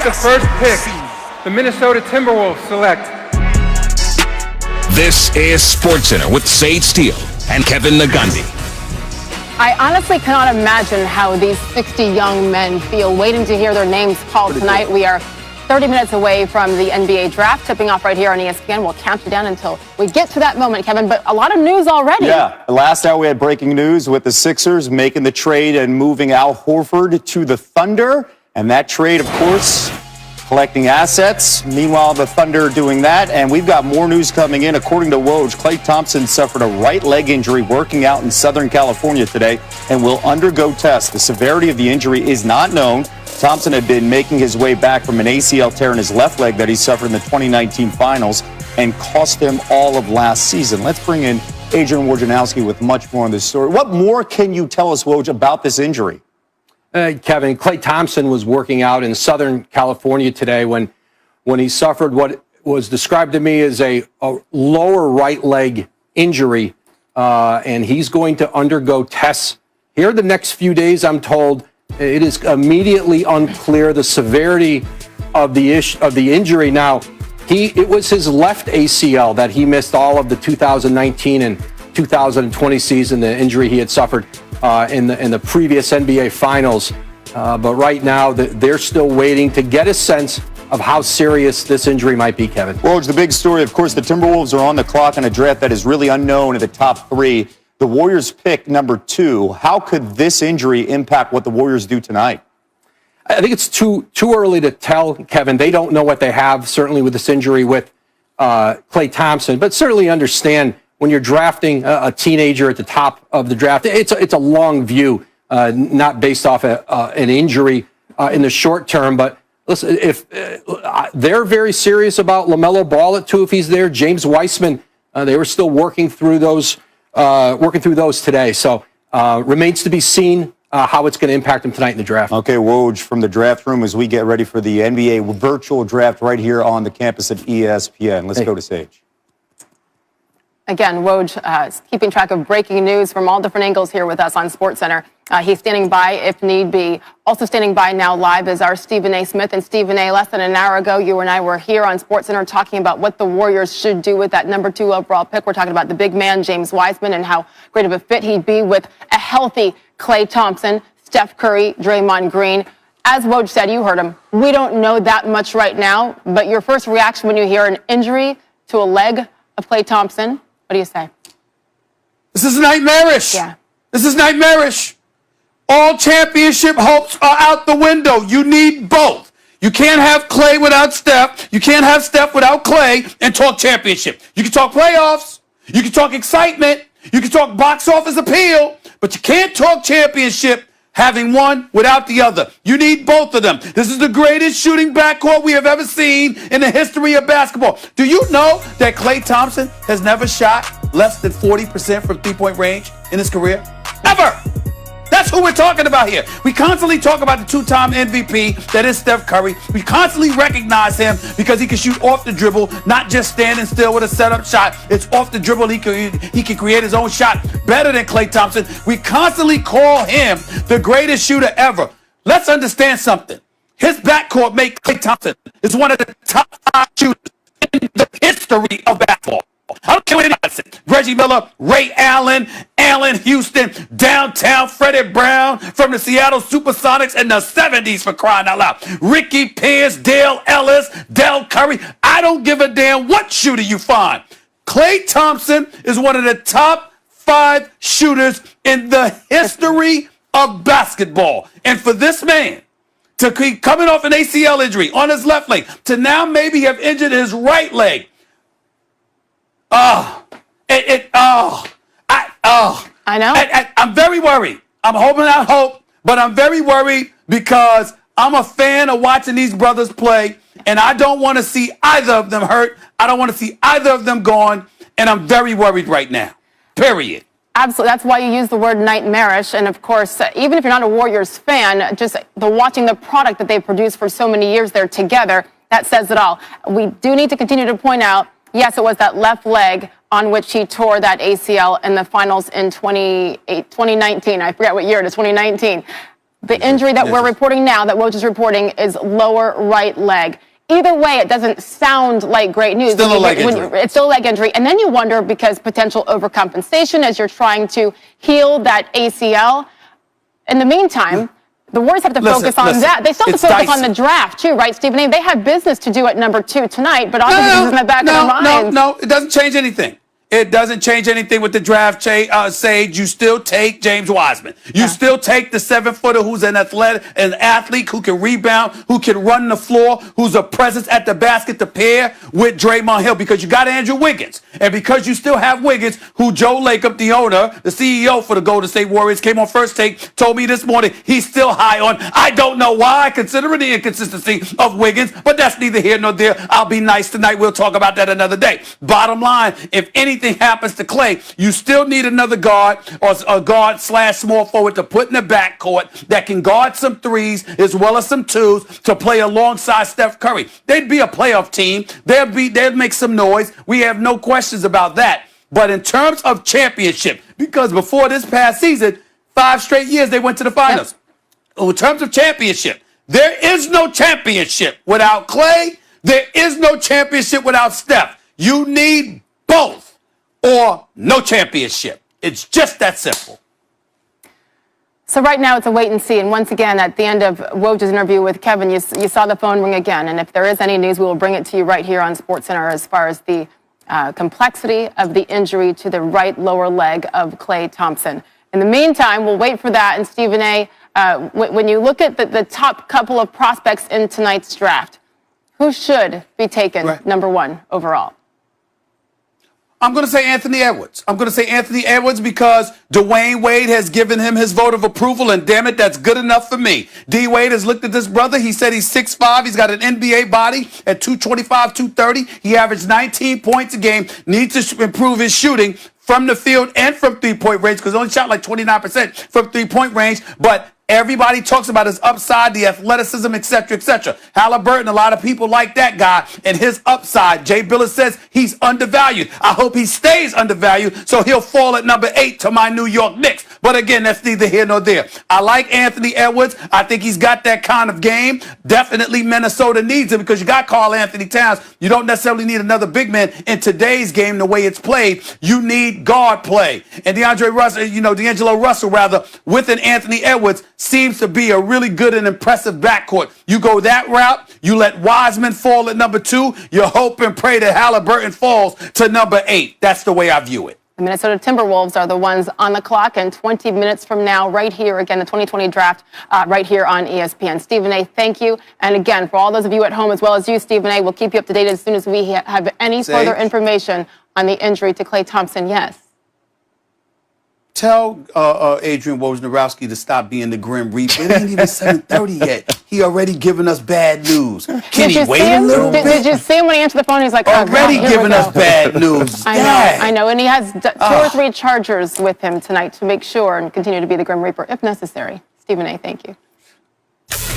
The first pick, the Minnesota Timberwolves select. This is SportsCenter with Sage Steele and Kevin Nagandi. I honestly cannot imagine how these 60 young men feel waiting to hear their names called tonight. We are 30 minutes away from the NBA draft, tipping off right here on ESPN. We'll count you down until we get to that moment, Kevin. But a lot of news already. Yeah, last hour we had breaking news with the Sixers making the trade and moving Al Horford to the Thunder. And that trade, of course, collecting assets. Meanwhile, the Thunder doing that. And we've got more news coming in. According to Woj, Klay Thompson suffered a right leg injury working out in Southern California today and will undergo tests. The severity of the injury is not known. Thompson had been making his way back from an ACL tear in his left leg that he suffered in the 2019 finals and cost him all of last season. Let's bring in Adrian Wojnarowski with much more on this story. What more can you tell us, Woj, about this injury? Kevin, Klay Thompson was working out in Southern California today when he suffered what was described to me as a lower right leg injury, and he's going to undergo tests here the next few days, I'm told. It is immediately unclear the severity of the injury. Now, it was his left ACL that he missed all of the 2019 and 2020 season, the injury he had suffered in the previous NBA Finals. But right now, they're still waiting to get a sense of how serious this injury might be, Kevin. Well, it's the big story. Of course, the Timberwolves are on the clock in a draft that is really unknown at the top three. The Warriors pick number 2. How could this injury impact what the Warriors do tonight? I think it's too early to tell, Kevin. They don't know what they have, certainly with this injury with Klay Thompson, but certainly understand when you're drafting a teenager at the top of the draft, it's a long view, not based off an injury in the short term. But listen, if they're very serious about LaMelo Ball at 2, if he's there, James Wiseman, they were still working through those today. So remains to be seen how it's going to impact them tonight in the draft. Okay, Woj, from the draft room as we get ready for the NBA virtual draft right here on the campus at ESPN. Let's go to Sage. Again, Woj keeping track of breaking news from all different angles here with us on SportsCenter. He's standing by if need be. Also standing by now live is our Stephen A. Smith. And Stephen A., less than an hour ago, you and I were here on SportsCenter talking about what the Warriors should do with that number 2 overall pick. We're talking about the big man, James Wiseman, and how great of a fit he'd be with a healthy Klay Thompson, Steph Curry, Draymond Green. As Woj said, you heard him, we don't know that much right now. But your first reaction when you hear an injury to a leg of Klay Thompson, what do you say? This is nightmarish. Yeah. This is nightmarish. All championship hopes are out the window. You need both. You can't have Klay without Steph. You can't have Steph without Klay and talk championship. You can talk playoffs. You can talk excitement. You can talk box office appeal. But you can't talk championship having one without the other. You need both of them. This is the greatest shooting backcourt we have ever seen in the history of basketball. Do you know that Klay Thompson has never shot less than 40% from three-point range in his career? Ever! That's who we're talking about here. We constantly talk about the 2-time MVP that is Steph Curry. We constantly recognize him because he can shoot off the dribble, not just standing still with a setup shot. It's off the dribble. He can create his own shot better than Klay Thompson. We constantly call him the greatest shooter ever. Let's understand something. His backcourt makes Klay Thompson is one of the top 5 shooters in the history of basketball. I don't care what anybody says. Reggie Miller, Ray Allen, Allen Houston, downtown Freddie Brown from the Seattle Supersonics in the 70s, for crying out loud. Ricky Pierce, Dale Ellis, Del Curry. I don't give a damn what shooter you find. Klay Thompson is one of the top 5 shooters in the history of basketball. And for this man to keep coming off an ACL injury on his left leg, to now maybe have injured his right leg, I know. I'm very worried. I'm hoping I hope, but I'm very worried because I'm a fan of watching these brothers play, and I don't want to see either of them hurt. I don't want to see either of them gone, and I'm very worried right now. Period. Absolutely. That's why you use the word nightmarish. And of course, even if you're not a Warriors fan, just watching the product that they've produced for so many years there together, that says it all. We do need to continue to point out, yes, it was that left leg on which he tore that ACL in the finals in 2019. I forget what year it is, 2019. The injury that we're reporting now, that Woj is reporting, is lower right leg. Either way, it doesn't sound like great news. Still a leg injury. It's still a leg injury. And then you wonder, because potential overcompensation as you're trying to heal that ACL. In the meantime, the Warriors have to focus on that. They still have to focus on the draft, too, right, Stephen A? They have business to do at number 2 tonight, but obviously this is in the back of their minds. No, it doesn't change anything. It doesn't change anything with the draft, Sage. You still take James Wiseman. You still take the 7-footer who's an athlete who can rebound, who can run the floor, who's a presence at the basket to pair with Draymond Hill, because you got Andrew Wiggins. And because you still have Wiggins, who Joe Lacob, the owner, the CEO for the Golden State Warriors, came on First Take, told me this morning he's still high on. I don't know why, considering the inconsistency of Wiggins, but that's neither here nor there. I'll be nice tonight. We'll talk about that another day. Bottom line, if anything happens to Clay, you still need another guard or a guard / small forward to put in the backcourt that can guard some threes as well as some twos to play alongside Steph Curry. They'd be a playoff team. They'd make some noise. We have no questions about that. But in terms of championship, because before this past season, 5 straight years they went to the finals. In terms of championship, there is no championship without Clay. There is no championship without Steph. You need both, or no championship. It's just that simple. So right now it's a wait and see. And once again, at the end of Woj's interview with Kevin, you saw the phone ring again. And if there is any news, we will bring it to you right here on SportsCenter as far as the complexity of the injury to the right lower leg of Klay Thompson. In the meantime, we'll wait for that. And Stephen A., when you look at the top couple of prospects in tonight's draft, who should be taken number 1 overall? I'm going to say Anthony Edwards. I'm going to say Anthony Edwards because Dwayne Wade has given him his vote of approval, and damn it, that's good enough for me. D. Wade has looked at this brother. He said he's 6'5". He's got an NBA body at 225, 230. He averaged 19 points a game. Needs to improve his shooting from the field and from three-point range, because he only shot like 29% from three-point range. But everybody talks about his upside, the athleticism, et cetera, et cetera. Halliburton, a lot of people like that guy and his upside. Jay Billis says he's undervalued. I hope he stays undervalued, so he'll fall at number 8 to my New York Knicks. But again, that's neither here nor there. I like Anthony Edwards. I think he's got that kind of game. Definitely Minnesota needs him, because you got Karl Anthony Towns. You don't necessarily need another big man in today's game the way it's played. You need guard play. And D'Angelo Russell, with an Anthony Edwards, seems to be a really good and impressive backcourt. You go that route, you let Wiseman fall at number 2, you hope and pray that Halliburton falls to number 8. That's the way I view it. The Minnesota Timberwolves are the ones on the clock, and 20 minutes from now, right here, again, the 2020 draft, right here on ESPN. Stephen A., thank you. And again, for all those of you at home, as well as you, Stephen A., we'll keep you up to date as soon as we have any further information on the injury to Klay Thompson. Yes. Tell Adrian Wojnarowski to stop being the Grim Reaper. It ain't even 7:30 yet. He already giving us bad news. Can he wait a little bit? Did you see him when he answered the phone? He's like, already giving us bad news. I know. And he has 2 or 3 Chargers with him tonight to make sure and continue to be the Grim Reaper if necessary. Stephen A., thank you.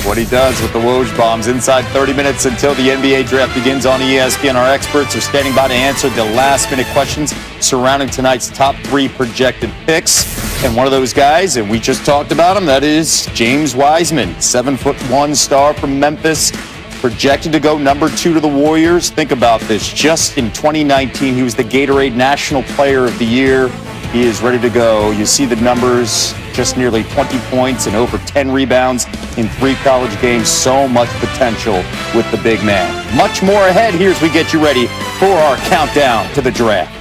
What he does with the Woj bombs inside 30 minutes until the NBA draft begins on ESPN. Our experts are standing by to answer the last-minute questions surrounding tonight's top 3 projected picks. And one of those guys, and we just talked about him, that is James Wiseman, 7'1" star from Memphis, projected to go number 2 to the Warriors. Think about this. Just in 2019, he was the Gatorade National Player of the Year. He is ready to go. You see the numbers, just nearly 20 points and over 10 rebounds in 3 college games. So much potential with the big man. Much more ahead here as we get you ready for our countdown to the draft.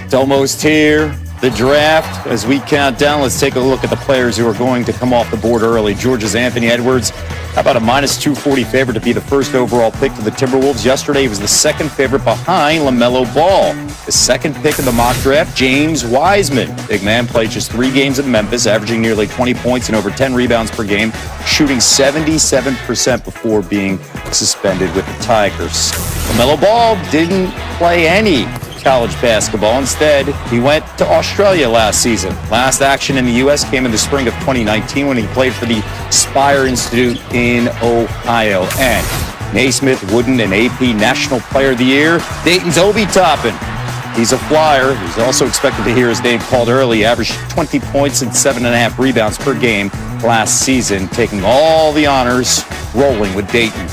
It's almost here. The draft, as we count down, let's take a look at the players who are going to come off the board early. Georgia's Anthony Edwards, how about a -240 favorite to be the first overall pick to the Timberwolves? Yesterday, he was the second favorite behind LaMelo Ball. The second pick of the mock draft, James Wiseman. Big man played just 3 games in Memphis, averaging nearly 20 points and over 10 rebounds per game, shooting 77% before being suspended with the Tigers. LaMelo Ball didn't play any college basketball. Instead, he went to Australia last season. Last action in the U.S. came in the spring of 2019 when he played for the Spire Institute in Ohio. And Naismith, Wooden, and AP National Player of the Year, Dayton's Obi Toppin. He's a flyer. He's also expected to hear his name called early. He averaged 20 points and 7.5 rebounds per game last season, taking all the honors, rolling with Dayton.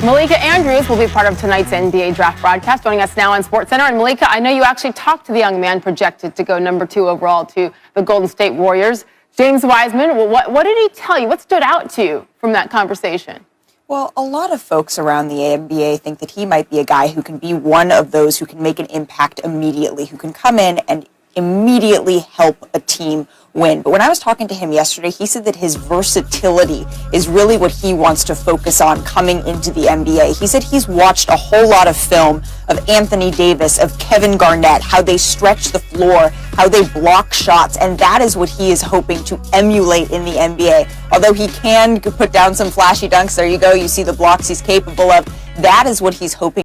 Malika Andrews will be part of tonight's NBA draft broadcast, joining us now on SportsCenter. And Malika, I know you actually talked to the young man projected to go number 2 overall to the Golden State Warriors, James Wiseman. Well, what did he tell you? What stood out to you from that conversation? Well, a lot of folks around the NBA think that he might be a guy who can be one of those who can make an impact immediately, who can come in and immediately help a team win. But when I was talking to him yesterday, he said that his versatility is really what he wants to focus on coming into the NBA. He said he's watched a whole lot of film of Anthony Davis, of Kevin Garnett, how they stretch the floor, how they block shots, and that is what he is hoping to emulate in the NBA. Although he can put down some flashy dunks, there you go, you see the blocks he's capable of, that is what he's hoping